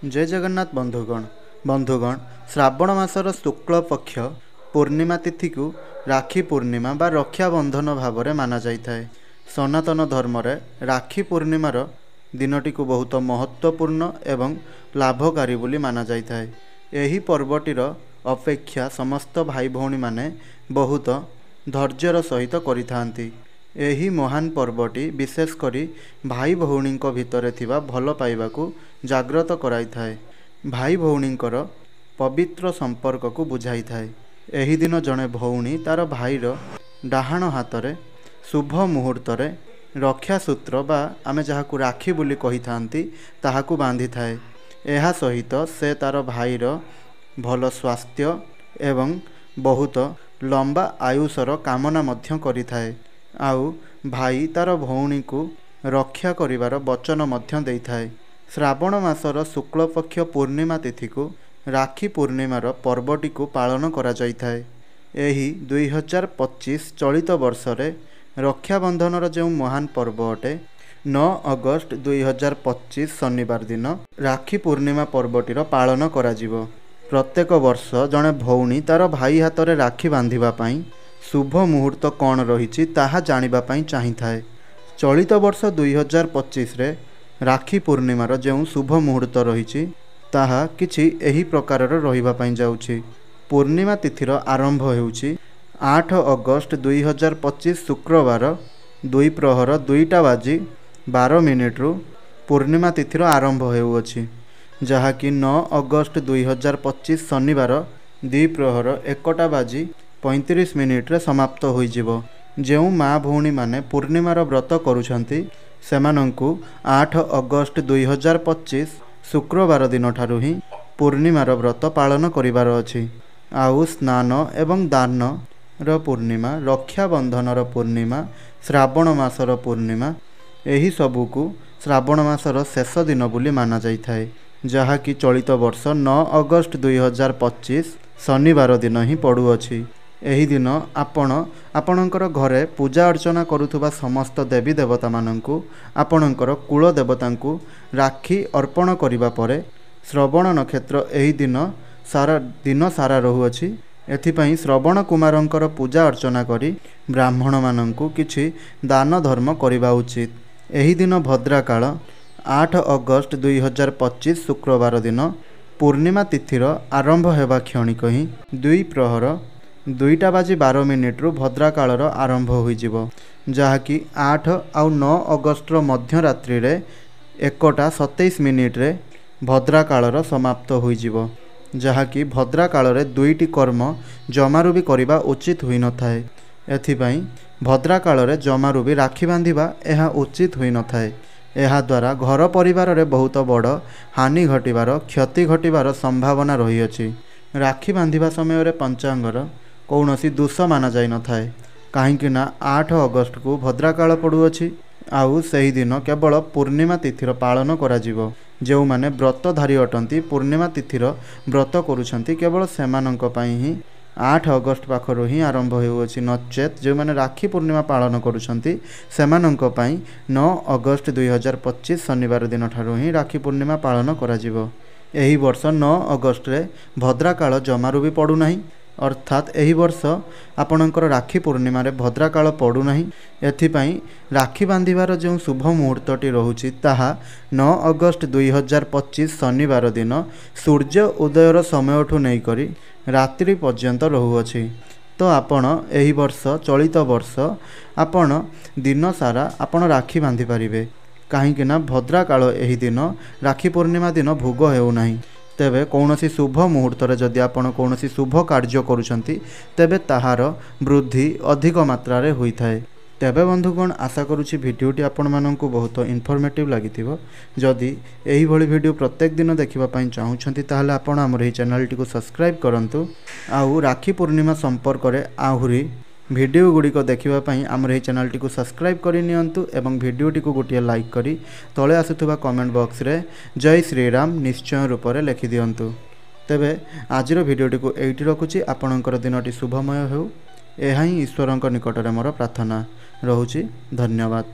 जय जगन्नाथ बंधुगण श्रावण मासर शुक्ल पक्ष पूर्णिमा तिथि को राखी पूर्णिमा बा रक्षाबंधन भाव में माना जाए। सनातन धर्म रे राखी पूर्णिमार दिनटी को बहुत महत्वपूर्ण एवं लाभकारी बोली माना जाए। यही पर्वटीर अपेक्षा समस्त भाई भौणी माने बहुत धैर्यर सहित करिथांती। एही महान पर्वटी विशेष करी भाई भौणी भितर थिबा भल पाइबा को जागृत कराई थाए। भाई भौणींकर पवित्र संपर्क को बुझाई थाए। एही दिन जड़े भौणी तार भाईर डाहाण हाथ रे शुभ मुहूर्त रे रक्षा सूत्र बा आमे जहाकू राखी बोली कही थांती ताहाकू बांधी थाए। एहा सहित से तार भाईर भल स्वास्थ्य एवं बहुत लंबा आयुषर कामना मध्य करि थाए। आउ भाई तार भौणी को रक्षा करिवार वचन मध्य देई थाए। श्रावण मासर शुक्ल पक्ष पूर्णिमा तिथि को राखी पूर्णिमार पर्वटी को पालन करा जाई थाए। एही 2025 चलित वर्ष रे रक्षाबंधनर जो महान पर्व अटे 9 अगस्त 2025 शनिवार दिन राखी पूर्णिमा पर्वटीर पालन करा जिवो। प्रत्येक वर्ष जड़े भौणी तार भाई हाथ में राखी बांधिबा पई शुभ मुहूर्त कौन रही ताहा जानिबा पई चाही थाए। चलित वर्ष 2025 रे राखी पूर्णिमार जो शुभ मुहूर्त रही ताहा किछि एही प्रकार रहिबा पई जाउछि। पूर्णिमा तिथिर आरंभ हेउछि 8 अगस्त 2025 शुक्रवार 2 प्रहर 2:12 रु पूर्णिमा तिथिर आरंभ हेउअछि, जहाँकि 9 अगस्त 2025 शनिवार 2 प्रहर 1:35 रे समाप्त होइजिवो। जो माँ भौणी माने पूर्णिमार व्रत करुछंती सेमानंकु 8 अगस्त 2025 शुक्रवार दिन ठारू ही पूर्णिमार व्रत पालन करिवार अछि। आउ स्नान एवं दान र पूर्णिमा, रक्षाबंधनर पूर्णिमा, श्रावण मासर पूर्णिमा एही सबुकु श्रावण मासर शेष दिन बोली माना जाइथाए, जहाँकि चलित वर्ष 9 अगस्त 2025 शनिवार दिन ही पड़ुअछि। एही दिन आपणकर घरे पूजा अर्चना करुथुबा समस्त देवी देवता मानंकु आपणकर कुल देवतांकु राखी अर्पण करिबा परे श्रवण नक्षत्र एही दिन सारा रहुअछि। एथिपई श्रवण कुमारंकर पूजा अर्चना करी ब्राह्मण मानंकु किछि दान धर्म करिबा उचित। एही दिन भद्राकाल 8 अगस्त 2025 शुक्रवार दिन पूर्णिमा तिथिर आरंभ हेबा क्षणिक ही 2 प्रहर 2:12 रु भद्राकालर आरंभ होइजिवो, जहाँकि 8 आउ 9 अगस्टर मध्यरात्रि रे 1:27 रे भद्राकालर समाप्त होइजिवो, जहाँकि भद्राकाल रे 2टी कर्म जमारू भी करिबा उचित होई न थाए। एथिपई भद्राकाल रे जमारू भी राखी बांधिबा एहा उचित होई न थाए। एहा द्वारा घर परिवार रे बहुत बड़ हानि घटिबार क्षति घटिबार संभावना रही अछि। राखी बांधिबा समय रे पंचांगर कौनसी दोष माना जाई न थाए, काहींकि ना 8 अगस्त को भद्राकाल पड़ुअछि। आउ सही दिन केवल पूर्णिमा तिथिर पालन करा जिवो। जो माने व्रतधारी अटंती पूर्णिमा तिथिर व्रत करुछंती केवल सेमानंक पई ही 8 अगस्त पाखरु ही आरंभ हेउअछि। नचेत जो माने राखी पूर्णिमा पालन करुछंती सेमानंक पई 9 अगस्त 2025 शनिवार दिन ठारू ही राखी पूर्णिमा पालन करा जिवो। एही वर्ष 9 अगस्त रे भद्राकाल जमारू भी पड़ू नाही, अर्थात एही वर्ष आपणकर राखी पूर्णिमा रे भद्राकाल पड़ू नाही। एथिपई राखी बांधिबार जो शुभ मुहूर्तटी रहुछि ताहा 9 अगस्त 2025 शनिवार दिन सूर्य उदयर समयठू नहीं करी रात्रि पर्यंत रहुअछि। तो आपण एही वर्ष चलित वर्ष आपण दिन सारा आपण राखी बांधि पारिबे, काहींकि ना भद्राकाल एही दिन राखी पूर्णिमा दिन भोग हेउ नाही। तेबे कौनसी शुभ मुहूर्त रे जदि आपण कौनसी शुभ कार्य करुछंती तेबे ताहार वृद्धि अधिक मात्रा रे होई थाए। तेबे बंधुगण आशा करुछि भिडियोटी आपण माननकु बहुत इनफॉर्मेटिव लागिथिबो। जदि एही भली भिडियो प्रत्येक दिन देखिबा पई चाहुछंती ताहाले आपण हमर एही चैनल टी को सब्सक्राइब करंतु। आउ राखी पूर्णिमा संपर्क रे आहुरी भिडियो गुड़िक देखिबा पई हमर एही चैनल टी को सब्सक्राइब करि नियंतु एवं भिडियोटी को गोटिए लाइक करी तळे आसुथुबा कमेंट बॉक्स रे जय श्री राम निश्चय रूप रे लिखि दियंतु। तेबे आजिर भिडियोटी को एइटी रखुछि। आपणकर दिनटी शुभमय हेउ, एहा ही ईश्वरंक निकटरे मोर प्रार्थना रहुछि। धन्यवाद।